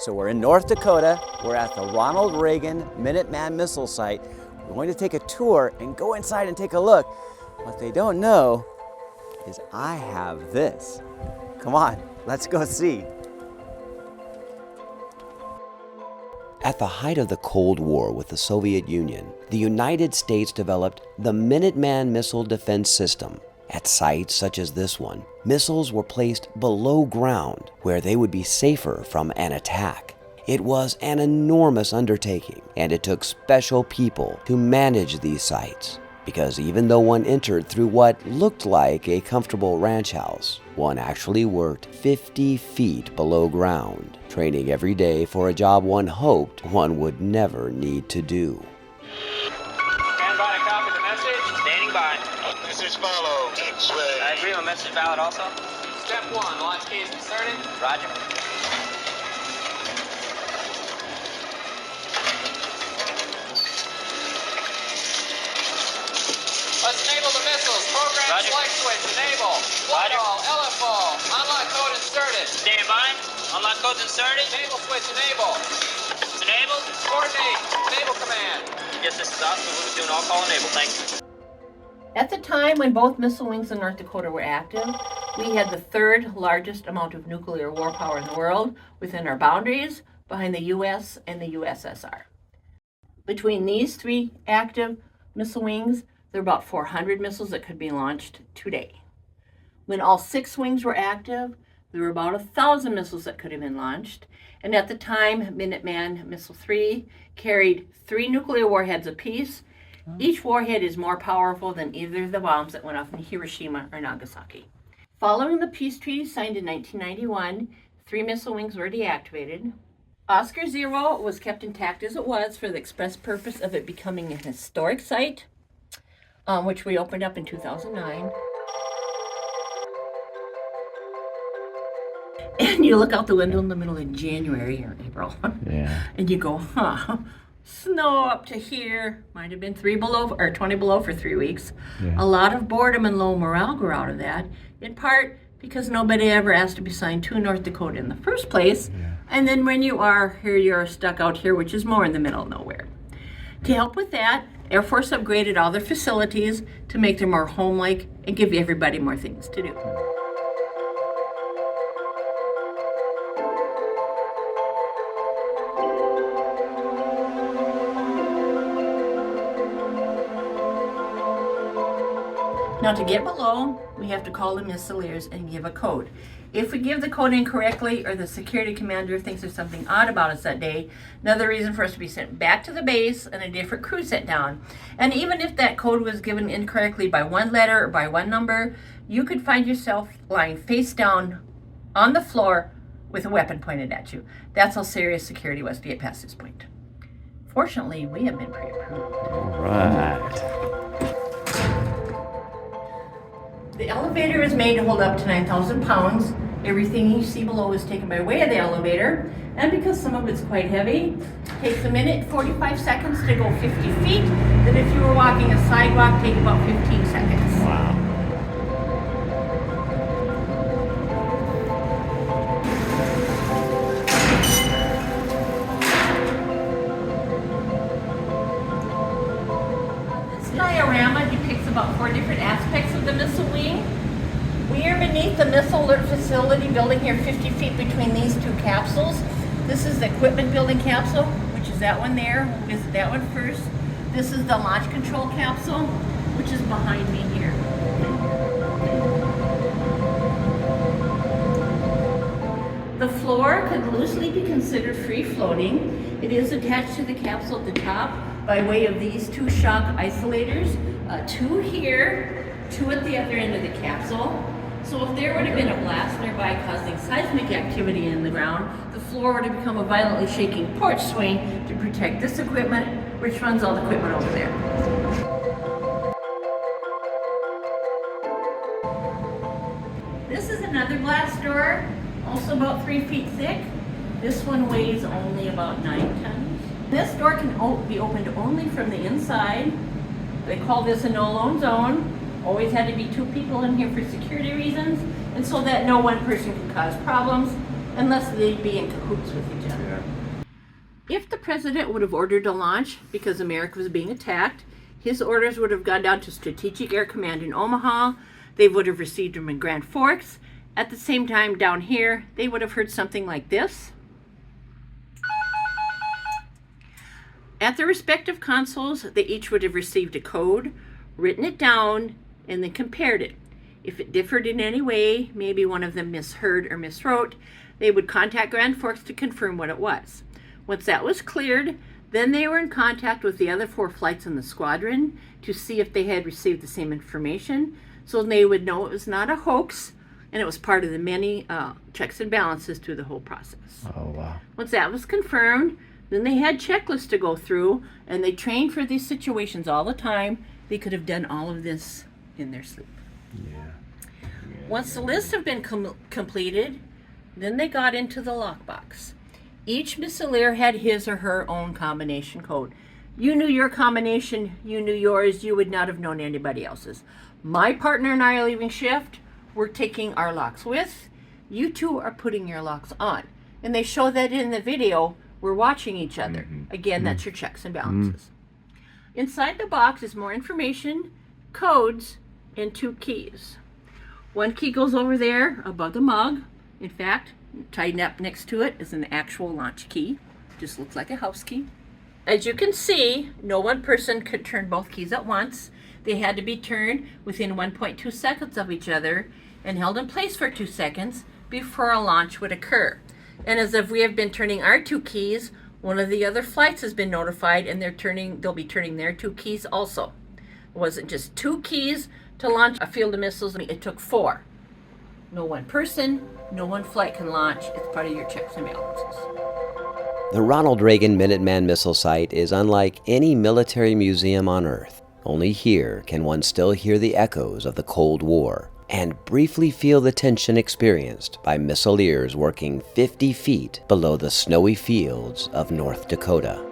So we're in North Dakota. We're at the Ronald Reagan Minuteman missile site. We're going to take a tour and go inside and take a look. What they don't know is I have this. Come on, let's go see. At the height of the Cold War with the Soviet Union, the United States developed the Minuteman missile defense system. At sites such as this one, missiles were placed below ground where they would be safer from an attack. It was an enormous undertaking, and it took special people to manage these sites, because even though one entered through what looked like a comfortable ranch house, one actually worked 50 feet below ground, training every day for a job one hoped one would never need to do. Stand by to copy the message. Standing by. Message follow. X-ray. I agree on message valid also. Step 1, launch key is inserted. Roger. Let's enable the missiles. Program Roger. flight switch. Enable. Flight all. LFO. Unlock code inserted. Stand by. Unlock codes inserted. Enable switch. Enable. It's enabled. Coordinate. Enable command. Yes, this is Oscar. We're doing all call enable. Thank you. At the time when both missile wings in North Dakota were active, we had the third largest amount of nuclear war power in the world within our boundaries, behind the US and the USSR. Between these three active missile wings, there were about 400 missiles that could be launched today. When all 6 wings were active, there were about 1,000 missiles that could have been launched. And at the time, Minuteman Missile 3 carried 3 nuclear warheads apiece. Each warhead is more powerful than either of the bombs that went off in Hiroshima or Nagasaki. Following the peace treaty signed in 1991, 3 missile wings were deactivated. Oscar Zero was kept intact as it was for the express purpose of it becoming a historic site, which we opened up in 2009. And you look out the window in the middle of January or April, and you go, snow up to here. Might have been 3 below or 20 below for 3 weeks. A lot of boredom and low morale grew out of that, in part because nobody ever asked to be assigned to North Dakota in the first place. And then when you are here, you're stuck out here, which is more in the middle of nowhere. To help with that, Air Force upgraded all their facilities to make them more home-like and give everybody more things to do. Now to get below, we have to call the missileers and give a code. If we give the code incorrectly or the security commander thinks there's something odd about us that day, another reason for us to be sent back to the base and a different crew sent down. And even if that code was given incorrectly by 1 letter or by 1 number, you could find yourself lying face down on the floor with a weapon pointed at you. That's how serious security was to get past this point. Fortunately, we have been pre-approved. All right. The elevator is made to hold up to 9,000 pounds. Everything you see below is taken by way of the elevator. And because some of it's quite heavy, it takes 1 minute 45 seconds to go 50 feet. Then if you were walking a sidewalk, take about 15 seconds. Wow. This diorama depicts about 4 different aspects of the missile wing. We are beneath the missile alert facility building here 50 feet between these 2 capsules. This is the equipment building capsule, which is that one there. We'll visit that one first. This is the launch control capsule, which is behind me here. The floor could loosely be considered free floating. It is attached to the capsule at the top by way of these 2 shock isolators, 2 here, 2 at the other end of the capsule. So if there would have been a blast nearby causing seismic activity in the ground, the floor would have become a violently shaking porch swing to protect this equipment, which runs all the equipment over there. This is another glass door, also about 3 feet thick. This one weighs only about 9 tons. This door can be opened only from the inside. They call this a no-loan zone. Always had to be 2 people in here for security reasons, and so that no one person can cause problems. unless they'd be in cahoots with each other. If the president would have ordered a launch because America was being attacked, his orders would have gone down to Strategic Air Command in Omaha. They would have received them in Grand Forks. At the same time, down here, they would have heard something like this. At their respective consoles, they each would have received a code, written it down, and then compared it. If it differed in any way, maybe one of them misheard or miswrote, they would contact Grand Forks to confirm what it was. Once that was cleared, then they were in contact with the other 4 flights in the squadron to see if they had received the same information, so they would know it was not a hoax, and it was part of the many checks and balances through the whole process. Oh, wow. Once that was confirmed, then they had checklists to go through, and they trained for these situations all the time. They could have done all of this in their sleep. Yeah. Once the lists have been completed, then they got into the lockbox. Each missileer had his or her own combination code. You knew your combination, you knew yours, you would not have known anybody else's. My partner and I are leaving shift. We're taking our locks with. You two are putting your locks on. And they show that in the video. We're watching each other. Again, that's your checks and balances. Inside the box is more information, codes, and 2 keys. 1 key goes over there above the mug. In fact, tied up next to it is an actual launch key. Just looks like a house key. As you can see, no one person could turn both keys at once. They had to be turned within 1.2 seconds of each other and held in place for 2 seconds before a launch would occur. And as if we have been turning our 2 keys, one of the other flights has been notified, and they'll be turning their 2 keys also. It wasn't just 2 keys to launch a field of missiles. It took 4. No one person, no one flight can launch. It's part of your checks and balances. The Ronald Reagan Minuteman missile site is unlike any military museum on Earth. Only here can one still hear the echoes of the Cold War and briefly feel the tension experienced by missileers working 50 feet below the snowy fields of North Dakota.